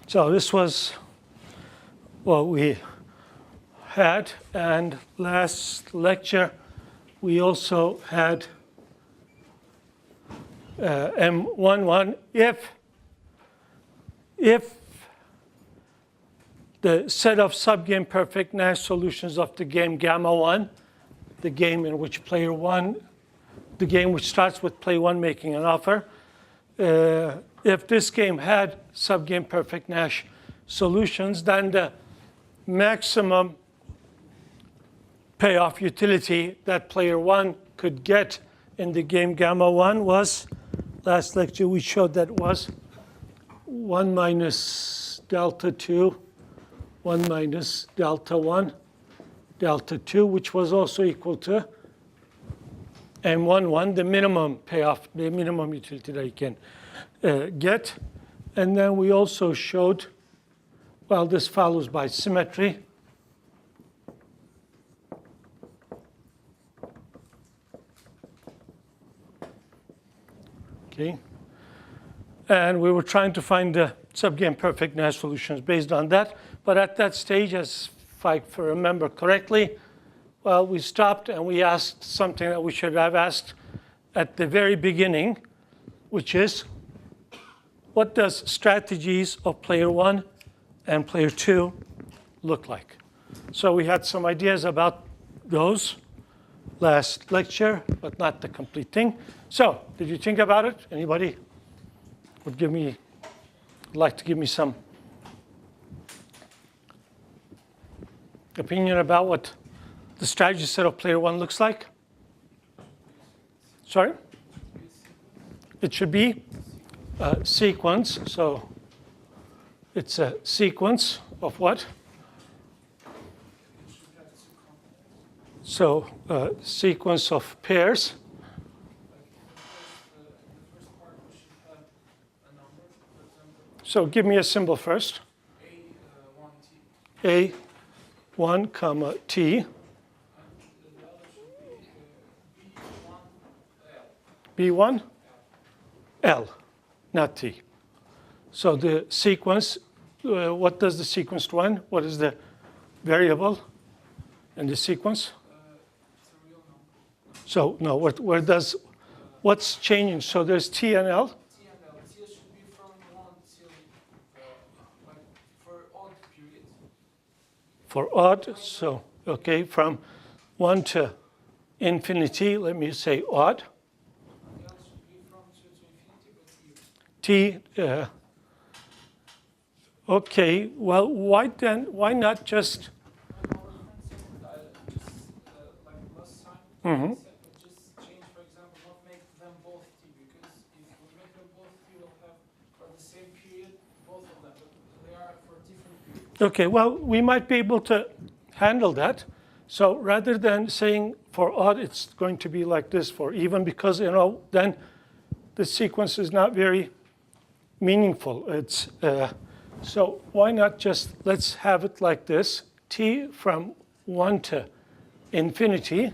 So this was what we had, and last lecture we also had M11 if the set of subgame perfect Nash solutions of the game gamma 1, the game in which player 1, the game which starts with player 1 making an offer, if this game had subgame perfect Nash solutions, then the maximum payoff utility that player 1 could get in the game gamma 1 was, last lecture we showed that was 1 minus delta 2, 1 minus delta 1, delta 2, which was also equal to M11, the minimum payoff, the minimum utility that you can get. And then we also showed, well, this follows by symmetry. Okay. And we were trying to find the subgame perfect Nash solutions based on that. But at that stage, as if I remember correctly, well, we stopped and we asked something that we should have asked at the very beginning, which is, what does strategies of player 1 and player 2 look like? So we had some ideas about those last lecture, but not the complete thing. So did you think about it? Anybody would like to give me some opinion about what the strategy set of player 1 looks like? Sorry? It should be a sequence. So it's a sequence of what? So a sequence of pairs. So give me a symbol first. A1 comma T. B1 L, not T. So the sequence, what does the sequence run? What is the variable in the sequence? So no, what's changing? So there's T and L. For odd, so, okay, from 1 to infinity, let me say odd. T, okay, well, why not just? Mm-hmm. Just change, for example, not make them both T, because if we make them both T, we'll have for the same period, both of them, but they are for different periods. Okay, well, we might be able to handle that. So rather than saying for odd, it's going to be like this for even, because, then the sequence is not very meaningful. It's, so why not just, let's have it like this, T from 1 to infinity.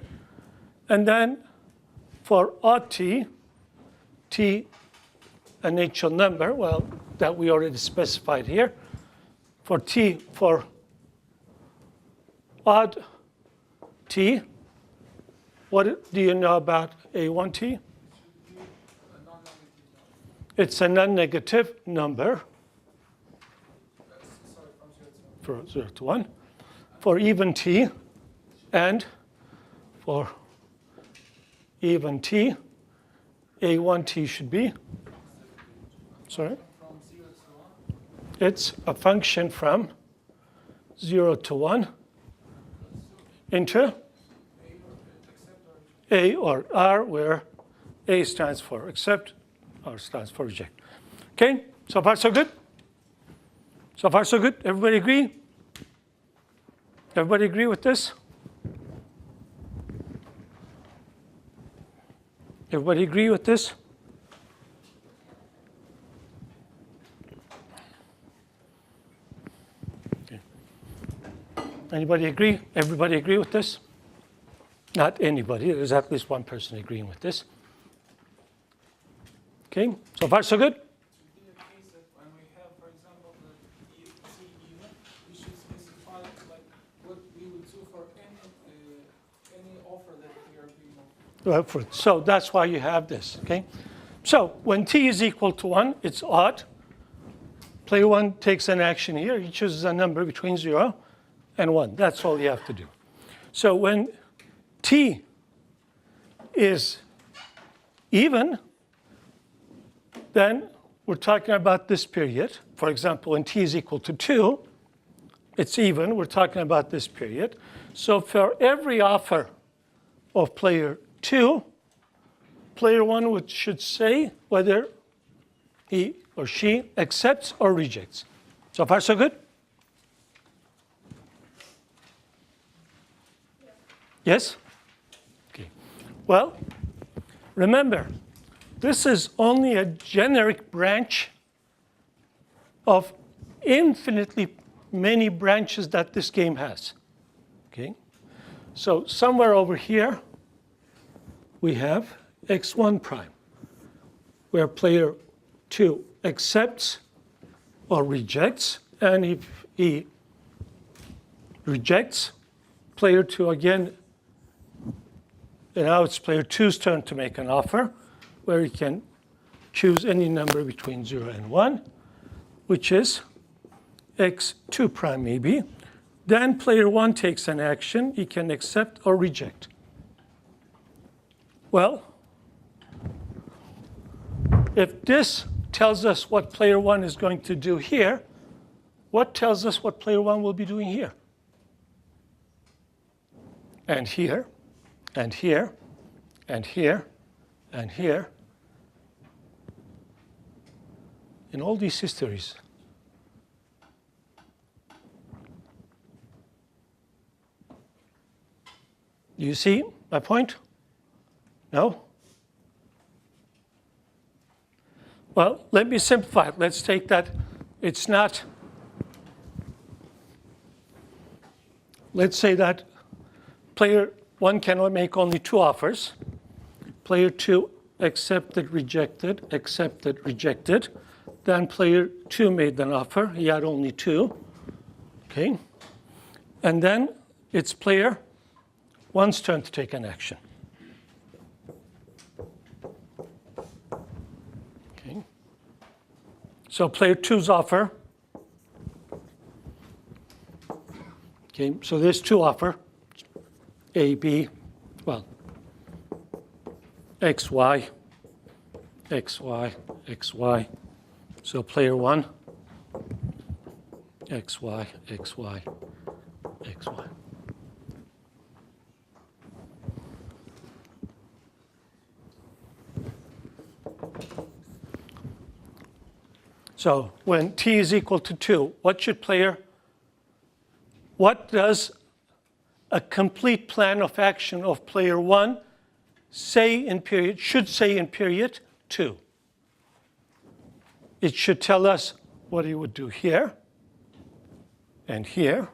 And then for odd T, T, a natural number, well, that we already specified here. For T, for odd T, what do you know about A1T? It's a non-negative number. For 0 to 1. For even T, and for even T, A1T should be, sorry? It's a function from 0 to 1 into A or R, where A stands for accept, R stands for reject. Okay, so far so good? So far so good? Everybody agree? Everybody agree with this? Everybody agree with this? Okay. Anybody agree? Everybody agree with this? Not anybody. There's at least one person agreeing with this. Okay, so far so good? When we have, for example, the offer that we are being offered. So that's why you have this, okay? So when t is equal to 1, it's odd. Player 1 takes an action here. He chooses a number between 0 and 1. That's all you have to do. So when t is even, then we're talking about this period. For example, when t is equal to 2, it's even. We're talking about this period. So for every offer of player 2, player 1 should say whether he or she accepts or rejects. So far, so good? Yes? Okay. Well, remember, this is only a generic branch of infinitely many branches that this game has. Okay? So somewhere over here, we have x1 prime, where player 2 accepts or rejects, and if he rejects, player 2 again, and now it's player 2's turn to make an offer, where he can choose any number between 0 and 1, which is x2 prime maybe. Then player 1 takes an action. He can accept or reject. Well, if this tells us what player 1 is going to do here, what tells us what player 1 will be doing here? And here, and here, and here, and here. In all these histories. Do you see my point? No? Well, let me simplify it. Let's take that. It's not. Let's say that player 1 can make only 2 offers. Player 2 accepted, rejected, accepted, rejected. Then player 2 made an offer. He had only 2. Okay? And then it's player 1's turn to take an action. Okay? So player 2's offer. Okay, so there's 2 offer. A, B, well, X, Y, X, Y, X, Y. So player 1, X, Y, X, Y, X, Y. So when t is equal to 2, what does a complete plan of action of player 1 should say in period 2? It should tell us what he would do here, and here,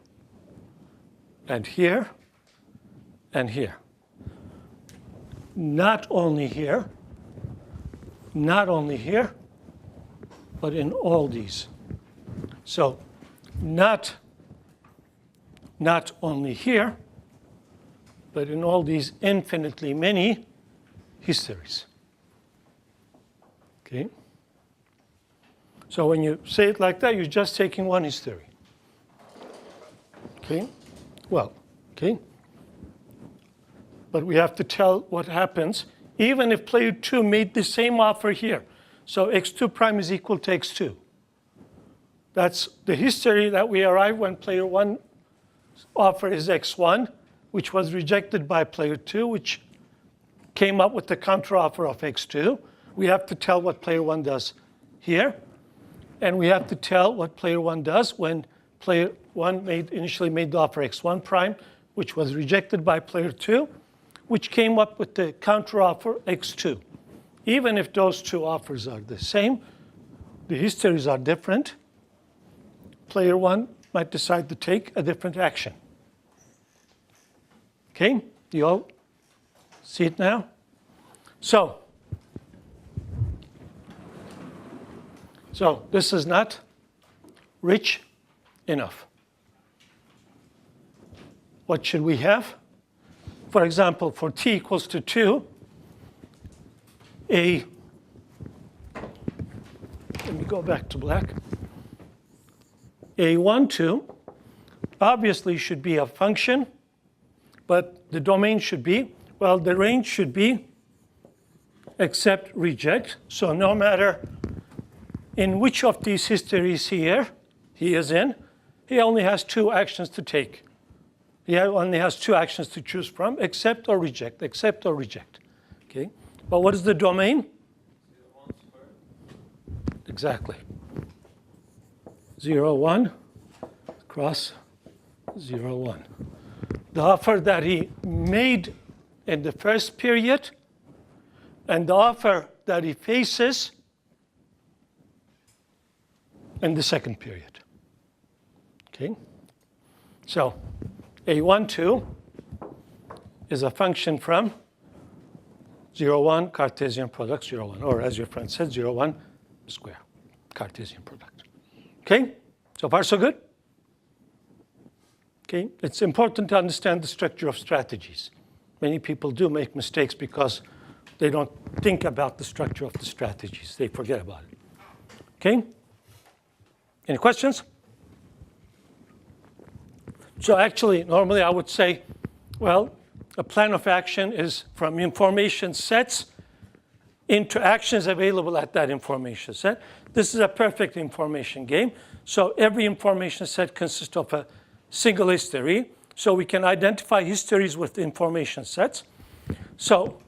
and here, and here. Not only here, but in all these. So not only here, but in all these infinitely many histories. Okay? So when you say it like that, you're just taking one history. Okay? Well, okay? But we have to tell what happens, even if player 2 made the same offer here. So x2 prime is equal to x2. That's the history that we arrive when player 1 offer is x1, which was rejected by player 2, which came up with the counteroffer of x2. We have to tell what player 1 does here. And we have to tell what player 1 does when player 1 initially made the offer x1 prime, which was rejected by player 2, which came up with the counteroffer x2. Even if those 2 offers are the same, the histories are different. Player 1 might decide to take a different action. Okay? You all see it now? So this is not rich enough. What should we have? for example, for t equals to 2, let me go back to black. A1, 2 obviously should be a function, but the domain should be, well, the range should be accept, reject. So no matter in which of these histories he is in, he only has two actions to take. He only has two actions to choose from, accept or reject, accept or reject. Okay? But what is the domain? Exactly. 0, 1, cross 0, 1. The offer that he made in the first period and the offer that he faces in the second period. Okay? So A1, 2 is a function from 0, 1, Cartesian product 0, 1, or as your friend said, 0, 1 square, Cartesian product. Okay? So far, so good? Okay? It's important to understand the structure of strategies. Many people do make mistakes because they don't think about the structure of the strategies. They forget about it. Okay? Any questions? So actually, normally I would say, well, a plan of action is from information sets into actions available at that information set. This is a perfect information game. So every information set consists of a single history. So we can identify histories with information sets. So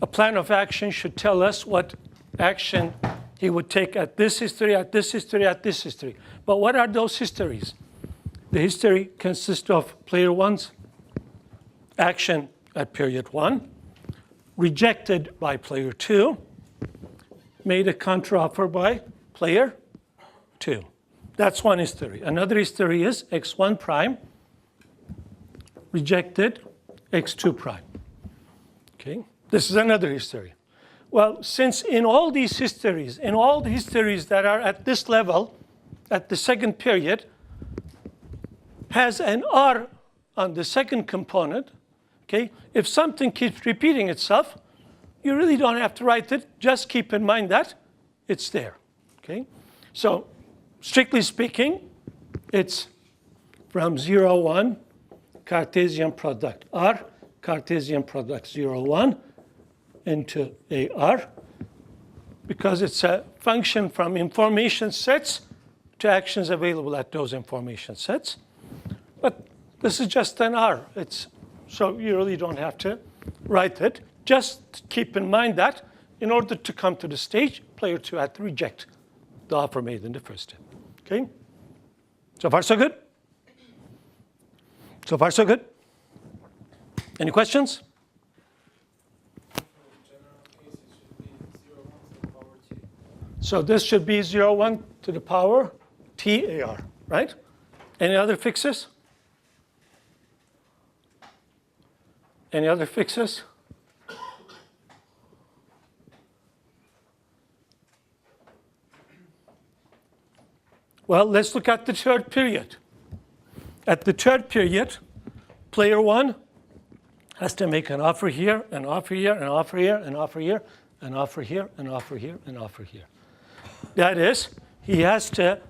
a plan of action should tell us what action he would take at this history, at this history, at this history. But what are those histories? The history consists of player 1's action at period 1, rejected by player 2, made a counteroffer by player 2. That's one history. Another history is x1 prime, rejected x2 prime. Okay? This is another history. Well, since in all these histories, in all the histories that are at this level, at the second period, has an R on the second component, okay? If something keeps repeating itself, you really don't have to write it. Just keep in mind that it's there, okay? So strictly speaking, it's from 0, 1, Cartesian product R, Cartesian product 0, 1, into AR, because it's a function from information sets to actions available at those information sets. But this is just an R. So you really don't have to write it. Just keep in mind that in order to come to the stage, player 2 had to reject the offer made in the first step. Okay? So far, so good? So far, so good? Any questions? So this should be 0, 1 to the power TAR, right? Any other fixes? Any other fixes? Well, let's look at the third period. At the third period, player 1 has to make an offer here, an offer here, an offer here, an offer here, an offer here, an offer here, an offer here. That is, he has to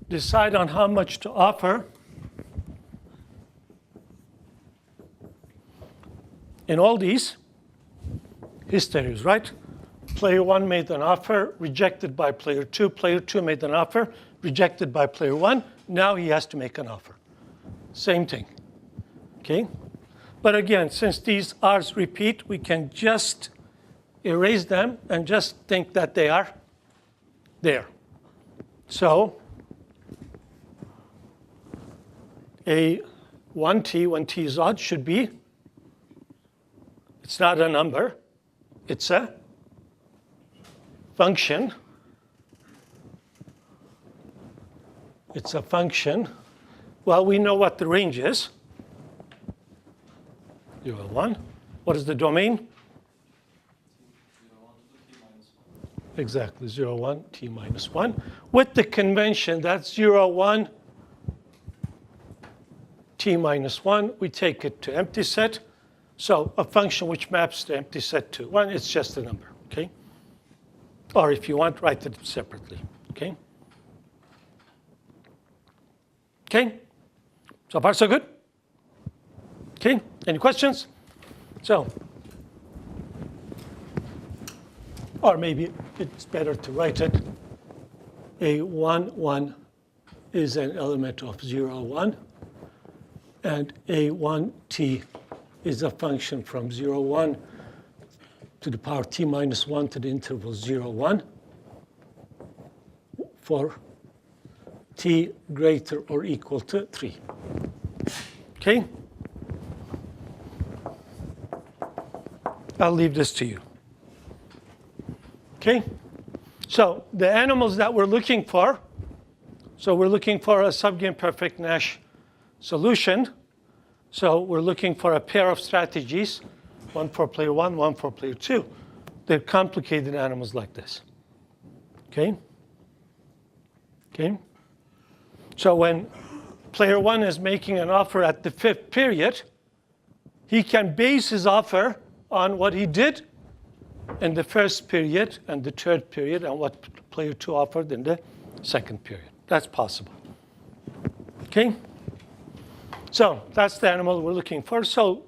decide on how much to offer in all these histories, right? Player 1 made an offer, rejected by player 2. Player 2 made an offer, rejected by player 1. Now he has to make an offer. Same thing, okay? But again, since these R's repeat, we can just erase them and just think that they are there. So a 1t, when t is odd, should be, it's not a number, it's a function. It's a function. Well, we know what the range is. 0, 1. What is the domain? Exactly, 0, 1, t minus 1. With the convention that 0, 1, t t minus 1, we take it to empty set. So a function which maps the empty set to 1, it's just a number, okay? Or if you want, write it separately, okay? Okay? So far, so good? Okay, any questions? So, or maybe it's better to write it. A1, 1 is an element of 0, 1. And A1t is a function from 0, 1 to the power t minus 1 to the interval 0, 1 for t greater or equal to 3. Okay? I'll leave this to you. Okay? So the animals that we're looking for, so we're looking for a subgame perfect Nash solution. So we're looking for a pair of strategies, one for player 1, one for player 2. They're complicated animals like this. Okay? Okay? So when player 1 is making an offer at the 5th period, he can base his offer on what he did in the 1st period and the 3rd period and what player 2 offered in the 2nd period. That's possible. Okay? So that's the animal we're looking for. So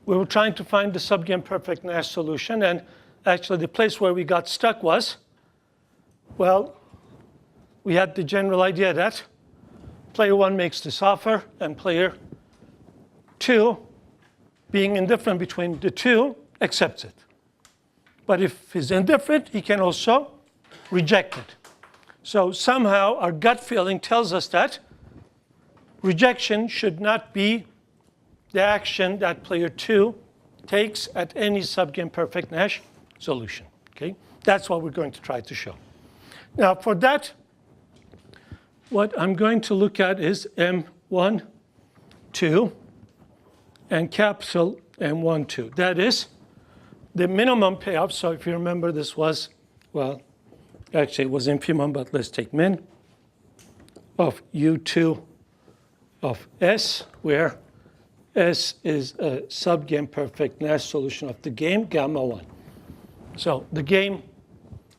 we were trying to find the subgame perfect Nash solution, and actually the place where we got stuck was, well, we had the general idea that player 1 makes this offer and player 2, being indifferent between the two, accepts it. But if he's indifferent, he can also reject it. So somehow our gut feeling tells us that rejection should not be the action that player 2 takes at any subgame perfect Nash solution. Okay? That's what we're going to try to show. Now for that, what I'm going to look at is M1, 2, and capital M1, 2. That is the minimum payoff. So if you remember, this was, well, actually it was infimum, but let's take min of U2 of S, where S is a subgame perfect Nash solution of the game gamma 1. So the game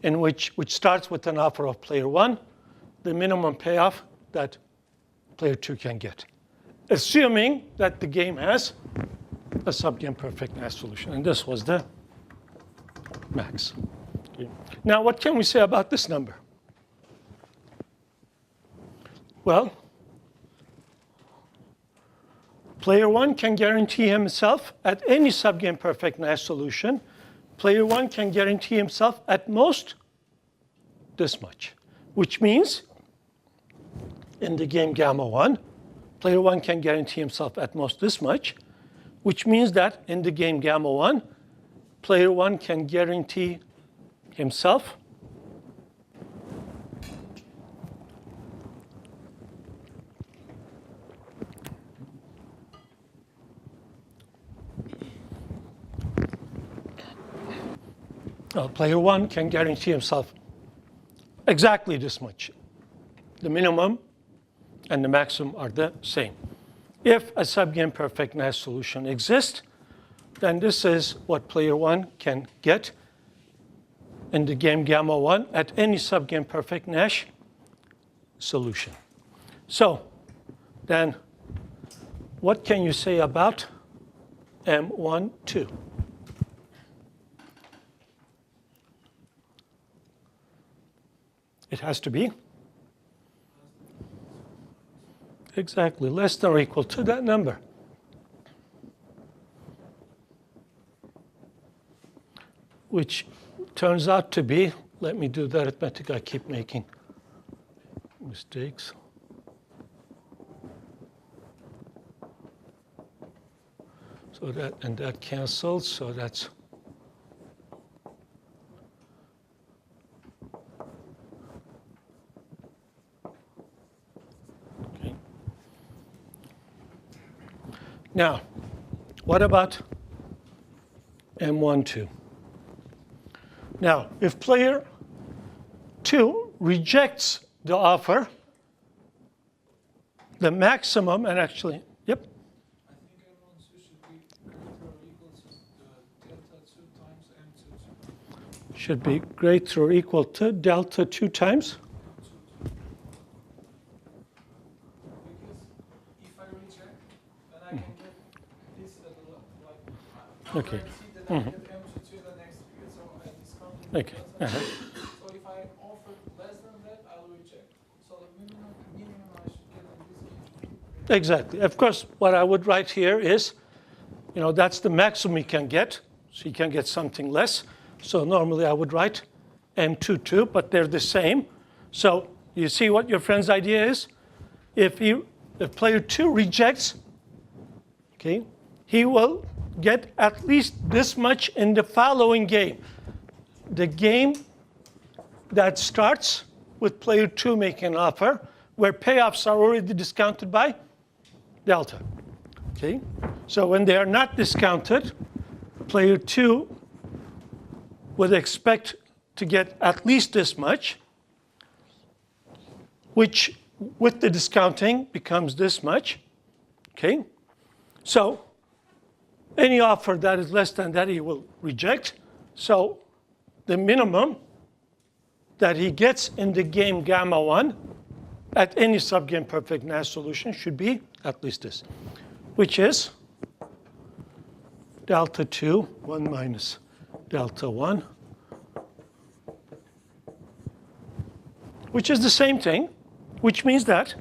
in which starts with an offer of player 1, the minimum payoff that player 2 can get, assuming that the game has a subgame perfect Nash solution. And this was the max. Okay. Now, what can we say about this number? Well, player 1 can guarantee himself at any subgame perfect Nash solution. Player 1 can guarantee himself at most this much, which means in the game gamma 1, player 1 can guarantee himself at most this much, which means that in the game gamma 1, player 1 can guarantee himself player 1 can guarantee himself exactly this much. The minimum and the maximum are the same. If a subgame perfect Nash solution exists, then this is what player 1 can get in the game gamma 1 at any subgame perfect Nash solution. So then what can you say about M1, 2? It has to be exactly less than or equal to that number. Which turns out to be, let me do the arithmetic, I keep making mistakes. So that, and that cancels, so that's okay. Now, what about M1, 2? Now, if player 2 rejects the offer, the maximum, and actually, yep. should be greater or equal to delta 2 times. Because if I reject, then I can get this like Okay. then I get M22 in the next period, so I discount it. Okay. So if I offer less than that, I'll reject. So the minimum I should get in this case. Exactly. Of course, what I would write here is, that's the maximum you can get. So you can get something less. So normally I would write M22, but they're the same. So you see what your friend's idea is? If player 2 rejects, okay, he will get at least this much in the following game. The game that starts with player 2 making an offer, where payoffs are already discounted by delta. Okay? So when they are not discounted, player 2 would expect to get at least this much, which with the discounting becomes this much. Okay? So any offer that is less than that, he will reject. So the minimum that he gets in the game gamma 1 at any subgame perfect Nash solution should be at least this, which is delta 2, 1 minus delta 1, which is the same thing, which means that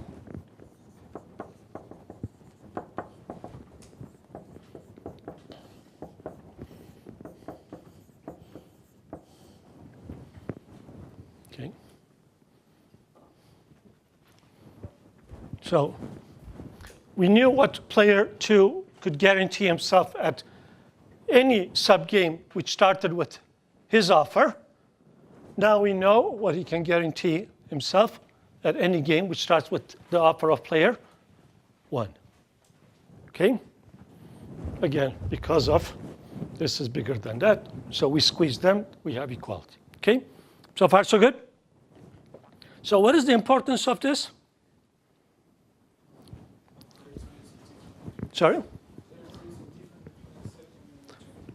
okay. So we knew what player 2 could guarantee himself at any subgame which started with his offer. Now we know what he can guarantee himself at any game which starts with the offer of player 1. Okay? Again, because of this is bigger than that, so we squeeze them, we have equality. Okay? So far, so good? So what is the importance of this? Sorry?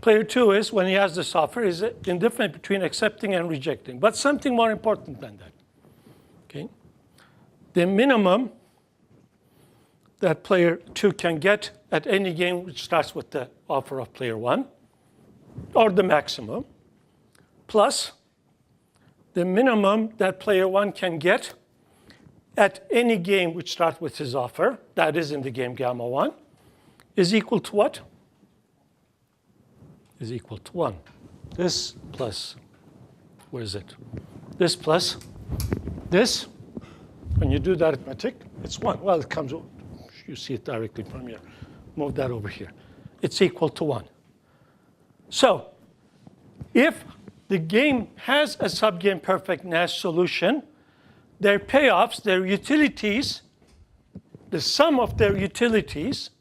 Player 2 is, when he has this offer, is indifferent between accepting and rejecting. But something more important than that. Okay? The minimum that player 2 can get at any game which starts with the offer of player 1, or the maximum, plus the minimum that player 1 can get at any game which starts with his offer, that is in the game gamma 1, is equal to what? Is equal to 1. This plus, where is it? This plus this, when you do the arithmetic, it's 1. Well, it comes, you see it directly from here. Move that over here. It's equal to 1. So if the game has a subgame perfect Nash solution, their payoffs, their utilities, the sum of their utilities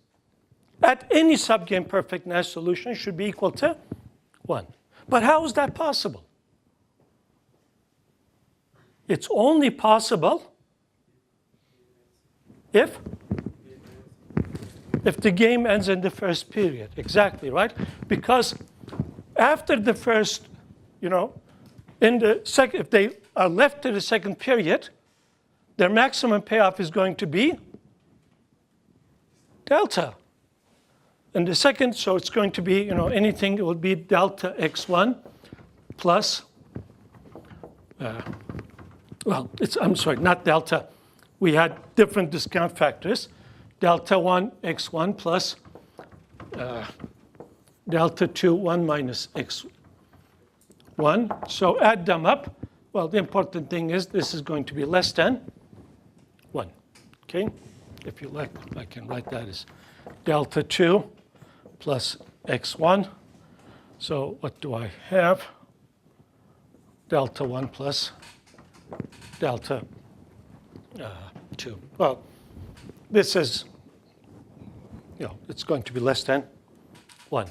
at any subgame perfect Nash solution should be equal to 1. But how is that possible? It's only possible if the game ends in the first period. Exactly, right? Because after the first, in the second, if they are left to the second period, their maximum payoff is going to be delta. And the second, so it's going to be, anything, it will be delta x1 plus, I'm sorry, not delta. We had different discount factors. Delta 1 x1 plus delta 2 1 minus x1. So add them up. Well, the important thing is this is going to be less than 1. Okay? If you like, I can write that as delta 2 plus x1. So what do I have? Delta 1 plus delta 2. Well, this is, it's going to be less than 1.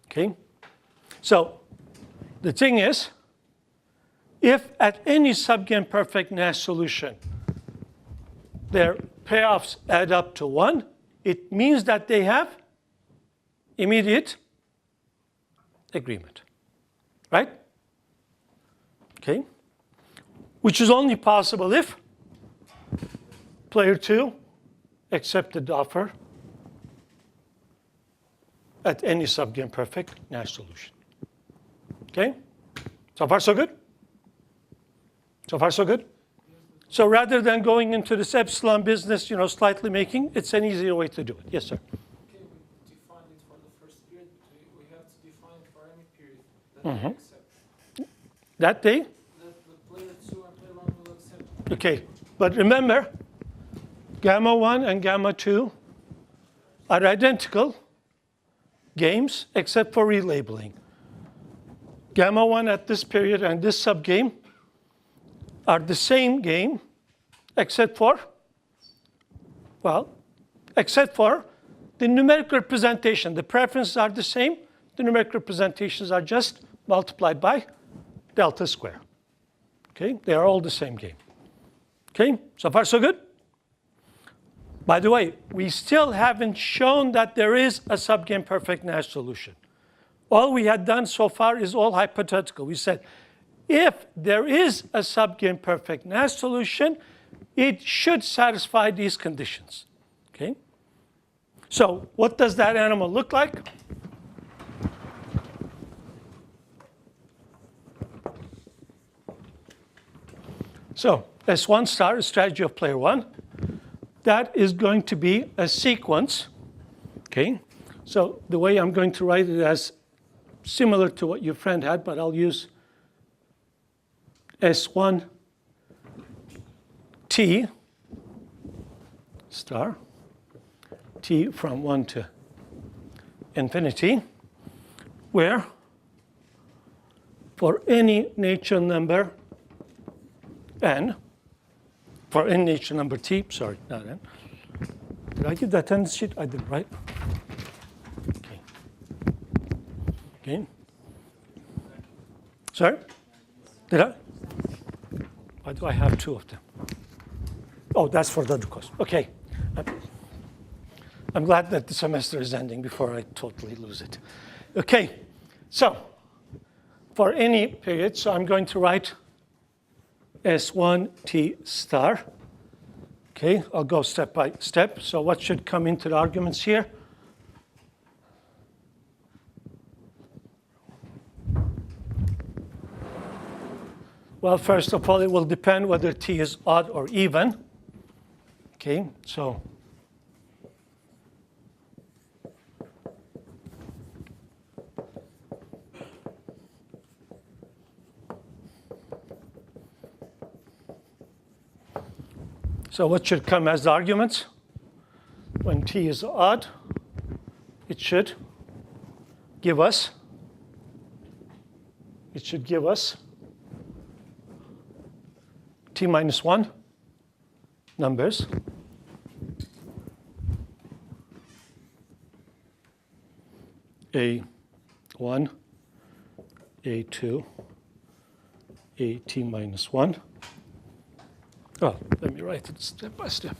Okay? So the thing is, if at any subgame perfect Nash solution, their payoffs add up to 1, it means that they have immediate agreement, right? okay? Which is only possible if player 2 accepted the offer at any subgame perfect Nash solution. Okay? So far, so good? So far, so good? So rather than going into this epsilon business, slightly making, it's an easier way to do it. Yes, sir? Okay, we defined it for the first period, but we have to define it for any period that they accept. That day? That the player 2 and player 1 will accept. Okay. But remember, gamma 1 and gamma 2 are identical games except for relabeling. Gamma 1 at this period and this subgame are the same game except for the numeric representation. The preferences are the same. The numeric representations are just multiplied by delta square. Okay? They are all the same game. Okay? So far, so good? By the way, we still haven't shown that there is a subgame perfect Nash solution. All we had done so far is all hypothetical. We said, if there is a subgame perfect Nash solution, it should satisfy these conditions. Okay? So what does that animal look like? So S1 star is strategy of player 1. That is going to be a sequence. Okay? So the way I'm going to write it as similar to what your friend had, but I'll use S1 T star, T from 1 to infinity, where for any natural number n, for any natural number t, sorry, not n. Did I give that attendance sheet? I didn't, right? Okay. Okay. Sorry? Did I? Why do I have 2 of them? Oh, that's for the other course. Okay. I'm glad that the semester is ending before I totally lose it. Okay. So, for any period, so I'm going to write S1 T star. Okay, I'll go step by step. So what should come into the arguments here? Well, first of all, it will depend whether T is odd or even. Okay, so what should come as the arguments? When T is odd, it should give us T minus 1 numbers. A1, A2, AT minus 1. Oh, let me write it step by step.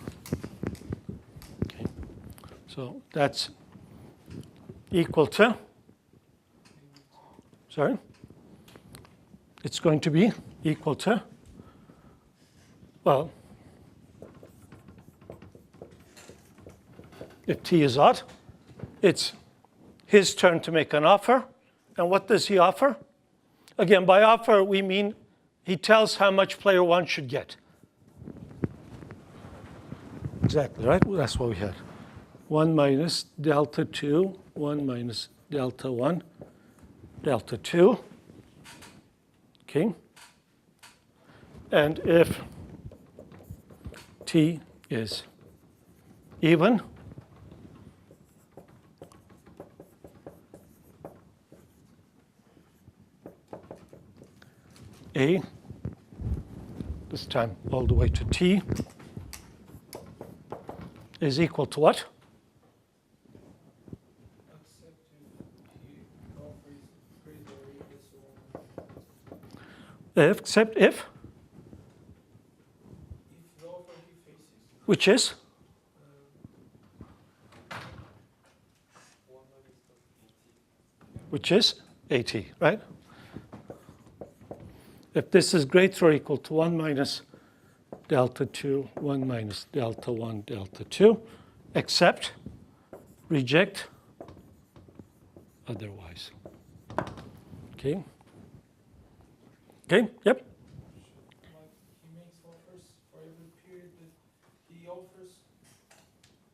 Okay. So that's equal to, sorry, it's going to be equal to, well, if T is odd, it's his turn to make an offer. And what does he offer? Again, by offer, we mean he tells how much player 1 should get. Exactly, right? Well, that's what we had. 1 minus delta 2, 1 minus delta 1, delta 2. Okay? And if T is even, A, this time all the way to T, is equal to what? Except if? the offer he faces. Which is? Which is AT, right? if this is greater or equal to 1 minus delta 2, 1 minus delta 1, delta 2, accept, reject, otherwise. Okay? Okay, yep. Like he makes offers for every period, but he offers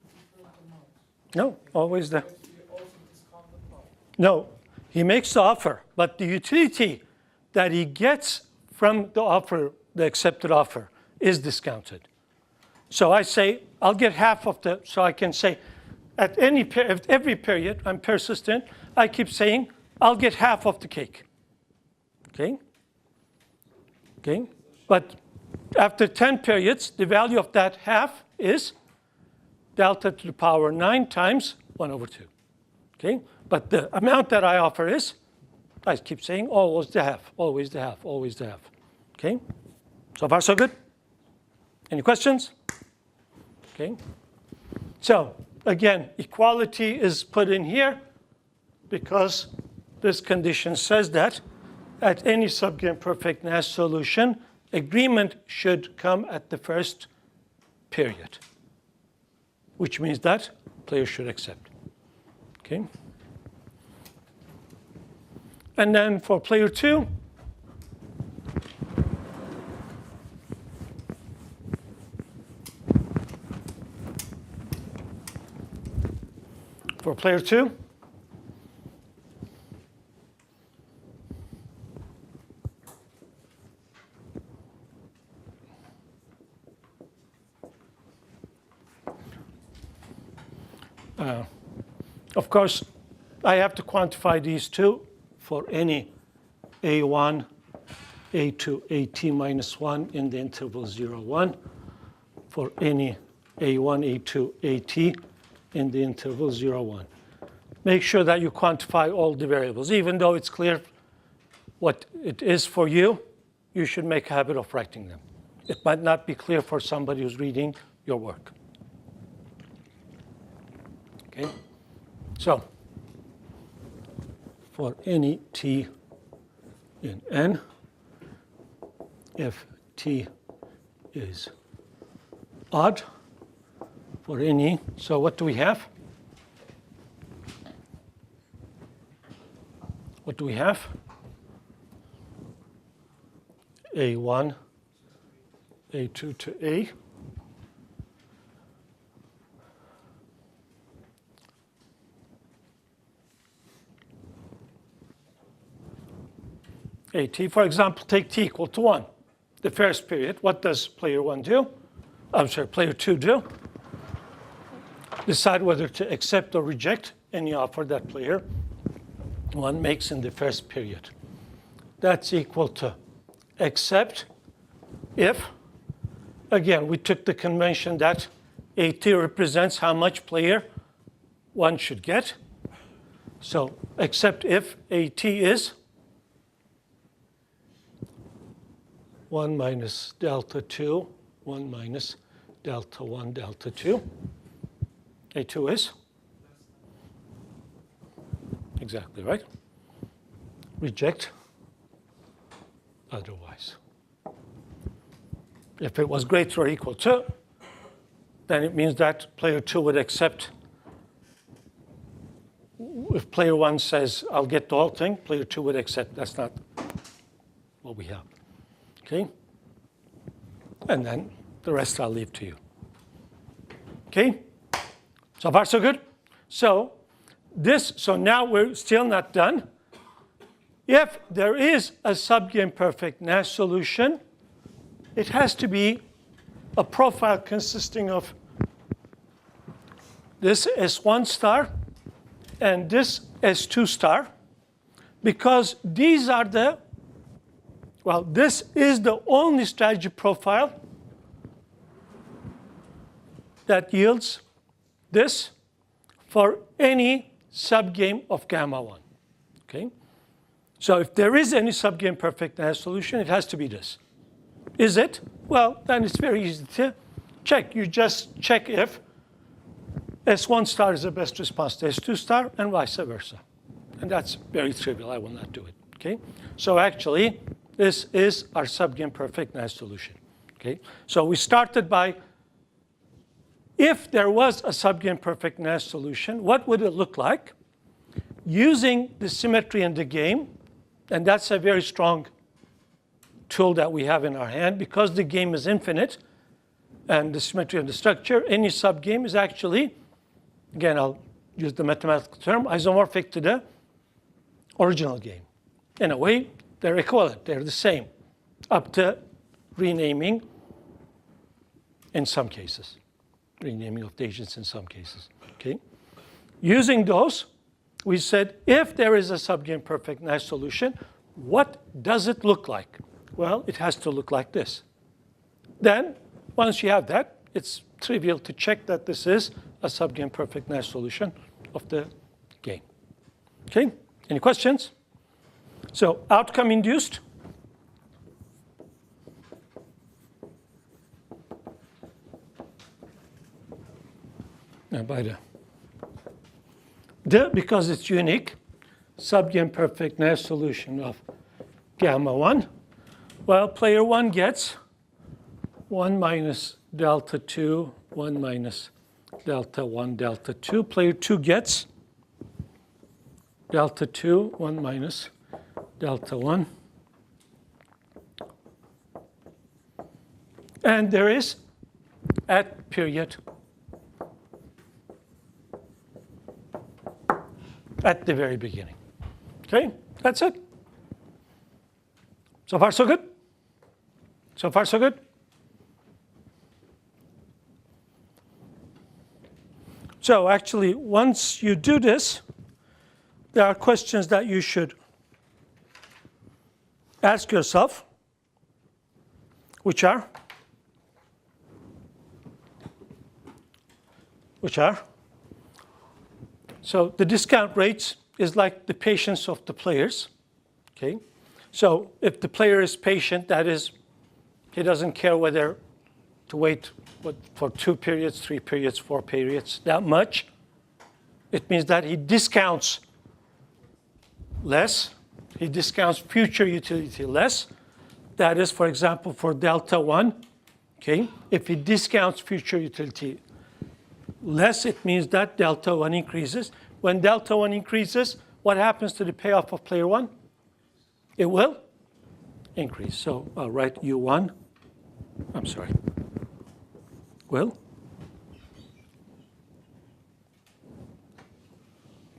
different amounts. No, always the, You also discount the part. no, he makes the offer, but the utility that he gets from the offer, the accepted offer, is discounted. So I say, I'll get half of the, so I can say, at every period, I'm persistent, I keep saying, I'll get half of the cake. Okay? Okay? But after 10 periods, the value of that half is delta to the power 9 times 1 over 2. Okay? But the amount that I offer is, I keep saying, always the half, always the half, always the half. Okay? So far, so good? Any questions? Okay. So again, equality is put in here because this condition says that at any subgame perfect Nash solution, agreement should come at the first period, which means that players should accept. Okay. And then for player 2, for player 2, of course, I have to quantify these two for any A1, A2, AT minus 1 in the interval 0, 1, for any A1, A2, AT in the interval 0, 1. Make sure that you quantify all the variables. Even though it's clear what it is for you, you should make a habit of writing them. It might not be clear for somebody who's reading your work. Okay? So, for any t in n, if t is odd, for any, so what do we have? What do we have? A1, A2 to A. AT, for example, take t equal to 1. The first period, what does player 1 do? I'm sorry, player 2 do? Decide whether to accept or reject any offer that player 1 makes in the first period. That's equal to accept if, again, we took the convention that AT represents how much player 1 should get. So accept if AT is 1 minus delta 2, 1 minus delta 1, delta 2. A2 is? Exactly right. Reject otherwise. If it was greater or equal to, then it means that player 2 would accept. If player 1 says, I'll get the whole thing, player 2 would accept. That's not what we have. Okay? And then the rest I'll leave to you. Okay? So far, so good? So now we're still not done. If there is a subgame perfect Nash solution, it has to be a profile consisting of this S1 star and this S2 star, because these are the, well, this is the only strategy profile that yields this for any subgame of gamma 1. Okay? So if there is any subgame perfect Nash solution, it has to be this. Is it? Well, then it's very easy to check. You just check if S1 star is the best response to S2 star and vice versa. And that's very trivial. I will not do it. Okay? So actually, This is our subgame perfect Nash solution. Okay? So we started by, if there was a subgame perfect Nash solution, what would it look like? Using the symmetry in the game, and that's a very strong tool that we have in our hand, because the game is infinite, and the symmetry of the structure, any subgame is actually, again, I'll use the mathematical term, isomorphic to the original game. In a way, they're equivalent, they're the same, up to renaming in some cases, renaming of the agents in some cases, okay? Using those, we said, if there is a subgame perfect Nash solution, what does it look like? Well, it has to look like this. Then, once you have that, it's trivial to check that this is a subgame perfect Nash solution of the game. Okay, any questions? So, outcome induced. Now, by because it's unique, subgame perfect Nash solution of gamma 1, well, player 1 gets 1 minus delta 2, 1 minus delta 1, delta 2. Player 2 gets delta 2, 1 minus delta 1. And there is, at period, at the very beginning. Okay, that's it. So far, so good? So far, so good? So actually, once you do this, there are questions that you should ask yourself, which are, so the discount rates is like the patience of the players, okay? So if the player is patient, that is, he doesn't care whether to wait for 2 periods, 3 periods, 4 periods, that much. It means that he discounts less. He discounts future utility less. That is, for example, for delta 1, okay? If he discounts future utility less, it means that delta 1 increases. When delta 1 increases, what happens to the payoff of player 1? It will increase. So I'll write U1. I'm sorry. Will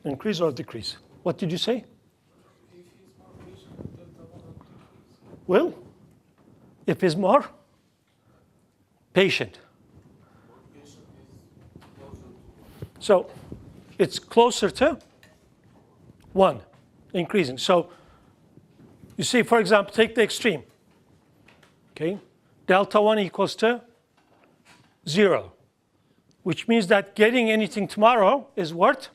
increase or decrease? What did you say? If he's more patient, delta 1 will decrease. Will, if he's more patient. So it's closer to 1, increasing. So you see, for example, take the extreme. Okay, delta 1 equals to 0, which means that getting anything tomorrow is worth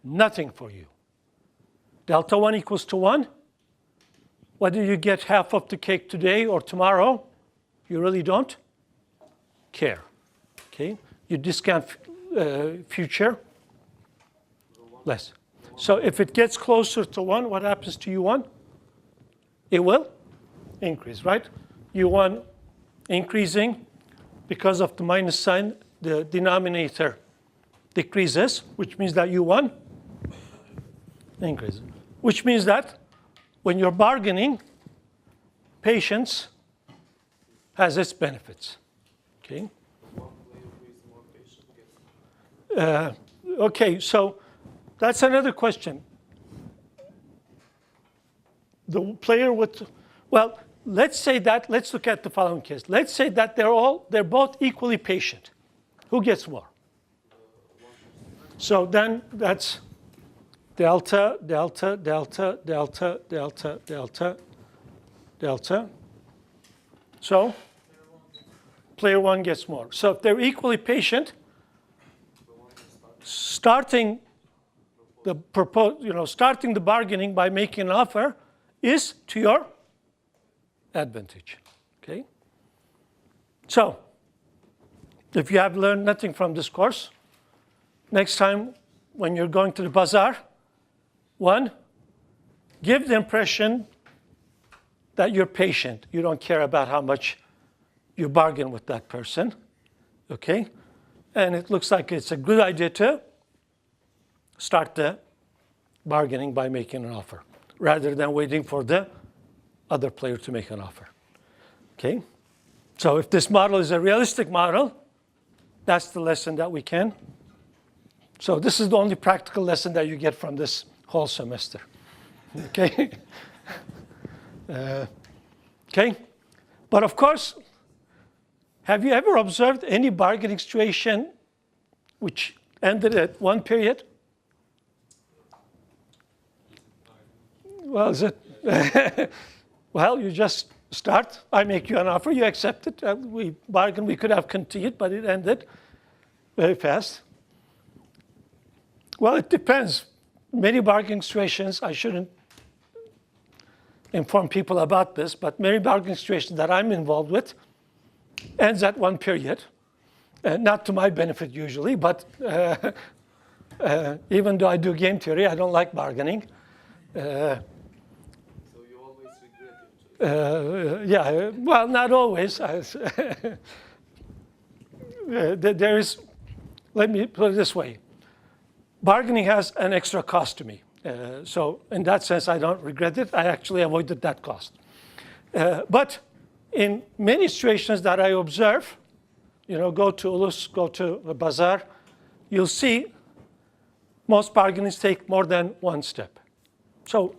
nothing for you. Delta 1 equals to 1. Whether you get half of the cake today or tomorrow, you really don't care. Okay, you discount future less. So if it gets closer to 1, what happens to U1? It will increase, right? U1 increasing because of the minus sign, the denominator decreases, which means that U1 increases. Which means that when you're bargaining, patience has its benefits. Okay. Okay, so that's another question. The player with, well, let's look at the following case. Let's say that they're both equally patient. Who gets more? So then that's delta, delta, delta, delta, delta, delta, delta. So player 1 gets more. So if they're equally patient, starting the bargaining by making an offer is to your advantage. Okay? So, if you have learned nothing from this course, next time when you're going to the bazaar, 1, give the impression that you're patient. You don't care about how much you bargain with that person, okay? And it looks like it's a good idea to start the bargaining by making an offer, rather than waiting for the other player to make an offer, okay? So if this model is a realistic model, that's the lesson that we can. So this is the only practical lesson that you get from this whole semester, okay? Okay, but of course, have you ever observed any bargaining situation which ended at one period? Well, is it? Well, you just start. I make you an offer, you accept it. We bargain. We could have continued, but it ended very fast. Well, it depends. Many bargaining situations, I shouldn't inform people about this, but many bargaining situations that I'm involved with ends at one period. Not to my benefit usually, but even though I do game theory, I don't like bargaining. So you always regret it? Yeah, well, not always. There is, let me put it this way. Bargaining has an extra cost to me. So in that sense, I don't regret it. I actually avoided that cost. But in many situations that I observe, go to Ulus, go to the bazaar, you'll see most bargainings take more than one step. So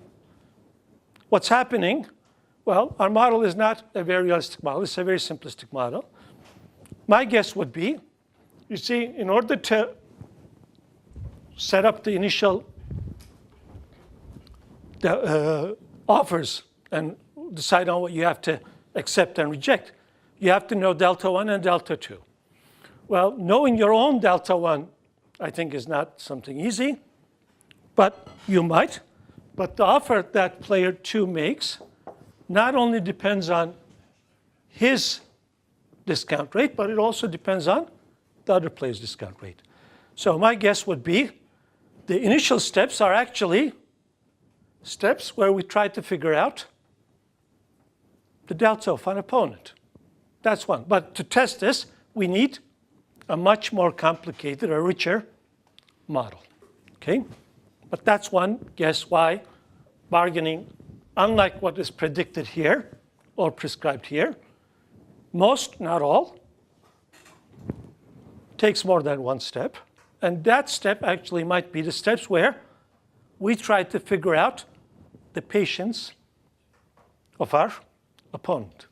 what's happening? Well, our model is not a very realistic model. It's a very simplistic model. My guess would be, you see, in order to set up the initial offers and decide on what you have to accept and reject, you have to know delta 1 and delta 2. Well, knowing your own delta 1, I think, is not something easy, but you might. But the offer that player 2 makes not only depends on his discount rate, but it also depends on the other player's discount rate. So my guess would be the initial steps are actually steps where we try to figure out the delta of an opponent. That's one. But to test this, we need a much more complicated or richer model, okay? But that's one guess why bargaining, unlike what is predicted here or prescribed here, most, not all, takes more than one step. And that step actually might be the steps where we try to figure out the patience of our opponent,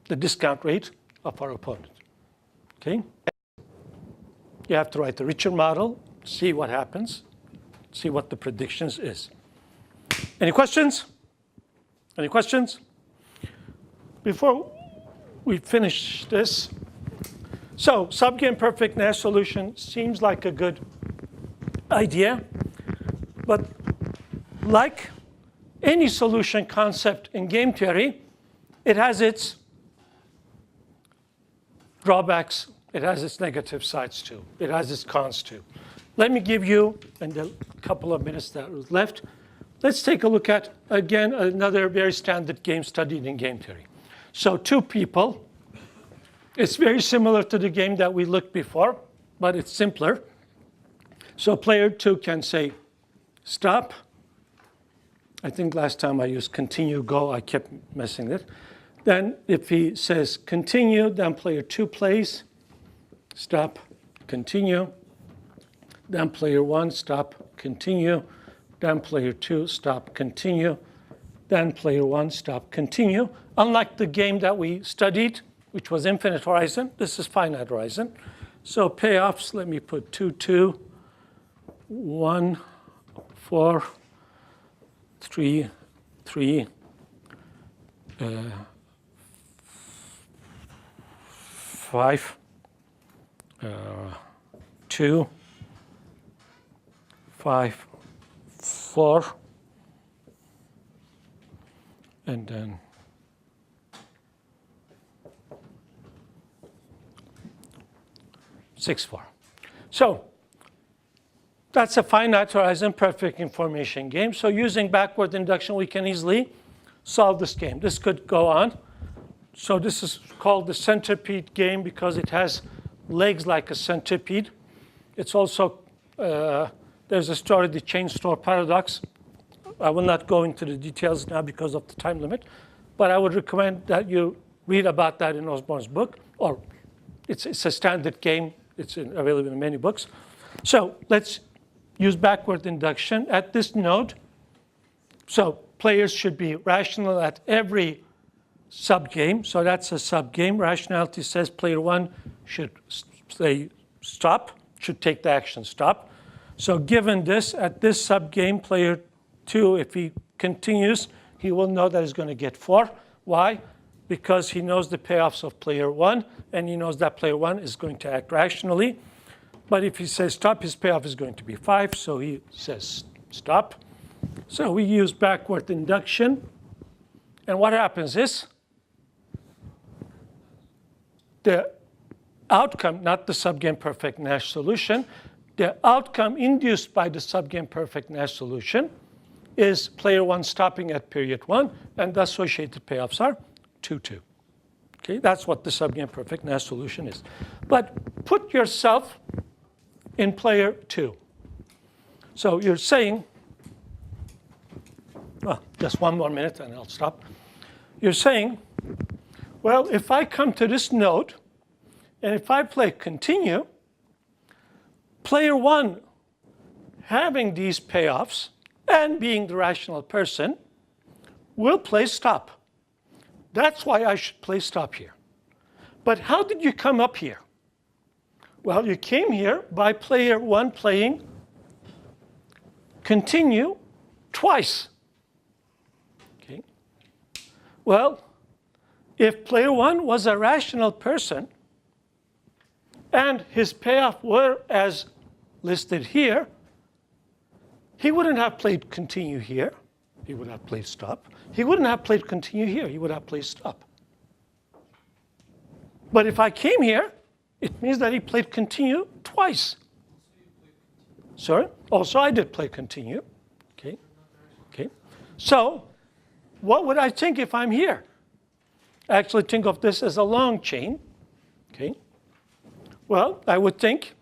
the discount rate of our opponent, okay? You have to write a richer model, see what happens, see what the predictions is. Any questions? Any questions? Before we finish this, so subgame perfect Nash solution seems like a good idea, but like any solution concept in game theory, it has its drawbacks, it has its negative sides too, it has its cons too. Let me give you, in the couple of minutes that was left, let's take a look at, again, another very standard game studied in game theory. So two people, it's very similar to the game that we looked before, but it's simpler. So player 2 can say, stop. I think last time I used continue, go, I kept messing it. Then if he says continue, then player 2 plays, stop, continue. Then player 1, stop, continue. Then player 2, stop, continue. Then player 1, stop, continue. Unlike the game that we studied, which was infinite horizon, this is finite horizon. So payoffs, let me put 2, 2, 1, 4, 3, 3, 5, 2, 5, 4, and then 6, 4. So that's a finite horizon perfect information game. So using backward induction, we can easily solve this game. This could go on. So this is called the centipede game because it has legs like a centipede. It's also, there's a story, the chain store paradox. I will not go into the details now because of the time limit, but I would recommend that you read about that in Osborne's book, or it's a standard game. It's available in many books. So let's use backward induction at this node. So players should be rational at every subgame. So that's a subgame. Rationality says player 1 should say stop, should take the action stop. So given this, at this subgame, player 2, if he continues, he will know that he's going to get 4. Why? Because he knows the payoffs of player 1, and he knows that player 1 is going to act rationally. But if he says stop, his payoff is going to be 5, so he says stop. So we use backward induction. And what happens is the outcome, not the subgame perfect Nash solution, the outcome induced by the subgame perfect Nash solution is player 1 stopping at period 1, and the associated payoffs are 2, 2. Okay, that's what the subgame perfect Nash solution is. But put yourself in player 2. So you're saying, well, just one more minute and I'll stop. You're saying, well, if I come to this node, and if I play continue, player 1 having these payoffs and being the rational person will play stop. That's why I should play stop here. But how did you come up here? Well, you came here by player 1 playing continue twice. Okay. Well, if player 1 was a rational person and his payoff were as listed here, he wouldn't have played continue here. He would have played stop. He wouldn't have played continue here. He would have played stop. But if I came here, it means that he played continue twice. Sorry? Also, I did play continue. Okay. Okay. So what would I think if I'm here? I actually think of this as a long chain. Okay. Well, I would think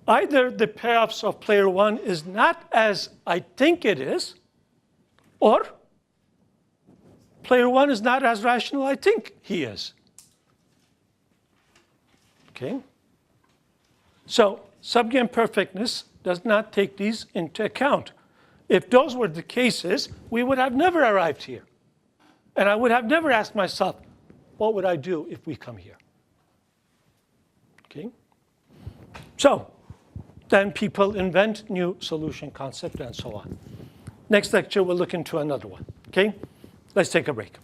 either the payoffs of player 1 is not as I think it is, or player 1 is not as rational I think he is. Okay? So subgame perfectness does not take these into account. If those were the cases, we would have never arrived here. And I would have never asked myself, what would I do if we come here? Okay? So then people invent new solution concept and so on. Next lecture, we'll look into another one. Okay? Let's take a break.